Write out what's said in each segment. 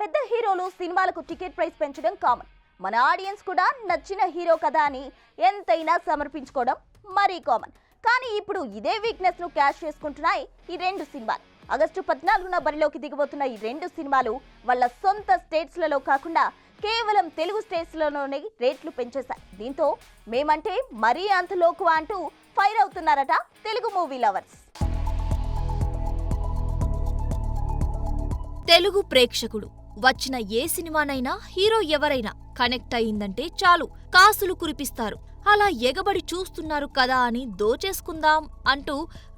పెద్ద హీరోలు సినిమాలకు టికెట్ ప్రైస్ పెంచడం కామన్. మన ఆడియన్స్ కూడా నచ్చిన హీరో కదా అని ఎంతైనా సమర్పించుకోవడం మరీ కామన్. కానీ ఇప్పుడు ఇదే వీక్నెస్ ను క్యాష్ చేసుకుంటున్నాయి ఈ రెండు సినిమాలు. ఆగస్టు 14న బరిలోకి దిగబోతున్న ఈ రెండు సినిమాలు వాళ్ళ సొంత స్టేట్స్లలో కాకుండా కేవలం తెలుగు స్టేట్స్లోనే రేట్లు పెంచేశాయి. దీంతో మేమంటే మరీ అంత లోకువా అంటూ ఫైర్ అవుతున్నారట తెలుగు మూవీ లవర్స్. తెలుగు ప్రేక్షకుడు వచ్చిన ఏ సినిమానైనా హీరో ఎవరైనా కనెక్ట్ అయిందంటే చాలు కాసులు కురిపిస్తారు. అలా ఎగబడి చూస్తున్నారు కదా అని దోచేసుకుందాం అంటూ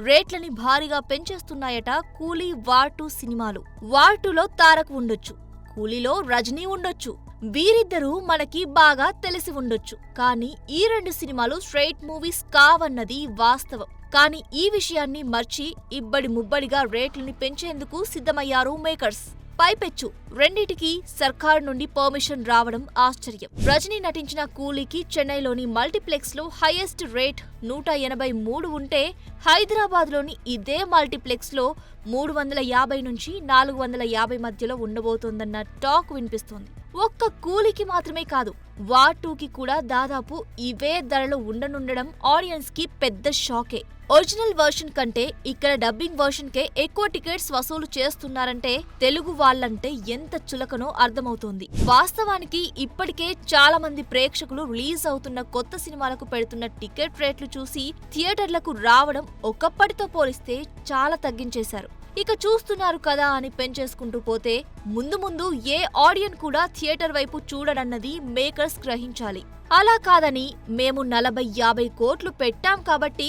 రేట్లని భారీగా పెంచేస్తున్నాయట కూలీ వార్ 2 సినిమాలు. వార్ 2లో తారక్ ఉండొచ్చు, కూలీలో రజనీ ఉండొచ్చు. వీరిద్దరూ మనకి బాగా తెలిసి ఉండొచ్చు. కానీ ఈ రెండు సినిమాలు స్ట్రైట్ మూవీస్ కావన్నది వాస్తవం. కానీ ఈ విషయాన్ని మర్చి ఇబ్బడి ముబ్బడిగా రేట్లని పెంచేందుకు సిద్ధమయ్యారు మేకర్స్. పైపెచ్చు రెండిటికి సర్కార్ నుండి పర్మిషన్ రావడం ఆశ్చర్యం. రజనీ నటించిన కూలీకి చెన్నైలోని మల్టీప్లెక్స్ లో హైయెస్ట్ రేట్ 183 ఉంటే హైదరాబాద్లోని ఇదే మల్టీప్లెక్స్ లో 350 నుంచి 450 మధ్యలో ఉండబోతోందన్న టాక్ వినిపిస్తోంది. ఒక్క కూలీకి మాత్రమే కాదు, వార్ 2కి కూడా దాదాపు ఇవే ధరలు ఉండనుండడం ఆడియన్స్ కి పెద్ద షాకే. ఒరిజినల్ వర్షన్ కంటే ఇక్కడ డబ్బింగ్ వర్షన్ కే ఎక్కువ టికెట్స్ వసూలు చేస్తున్నారంటే తెలుగు వాళ్ళంటే ఎంత చులకనో అర్థమవుతోంది. వాస్తవానికి ఇప్పటికే చాలా మంది ప్రేక్షకులు రిలీజ్ అవుతున్న కొత్త సినిమాలకు పెడుతున్న టికెట్ రేట్లు చూసి థియేటర్లకు రావడం ఒకప్పటితో పోలిస్తే చాలా తగ్గించేశారు. ఇక చూస్తున్నారు కదా అని పెంచేసుకుంటూ పోతే ముందు ముందు ఏ ఆడియన్ కూడా థియేటర్ వైపు చూడడన్నది మేకర్స్ గ్రహించాలి. అలా కాదని మేము 40-50 కోట్లు పెట్టాం కాబట్టి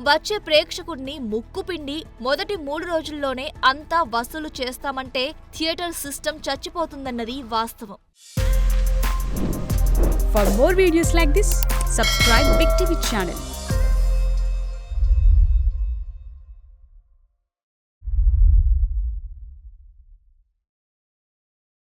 వచ్చే ప్రేక్షకుడిని ముక్కుపిండి మొదటి 3 రోజుల్లోనే అంతా వసూలు చేస్తామంటే థియేటర్ సిస్టమ్ చచ్చిపోతుందన్నది వాస్తవం. For more videos like this, subscribe Big TV channel.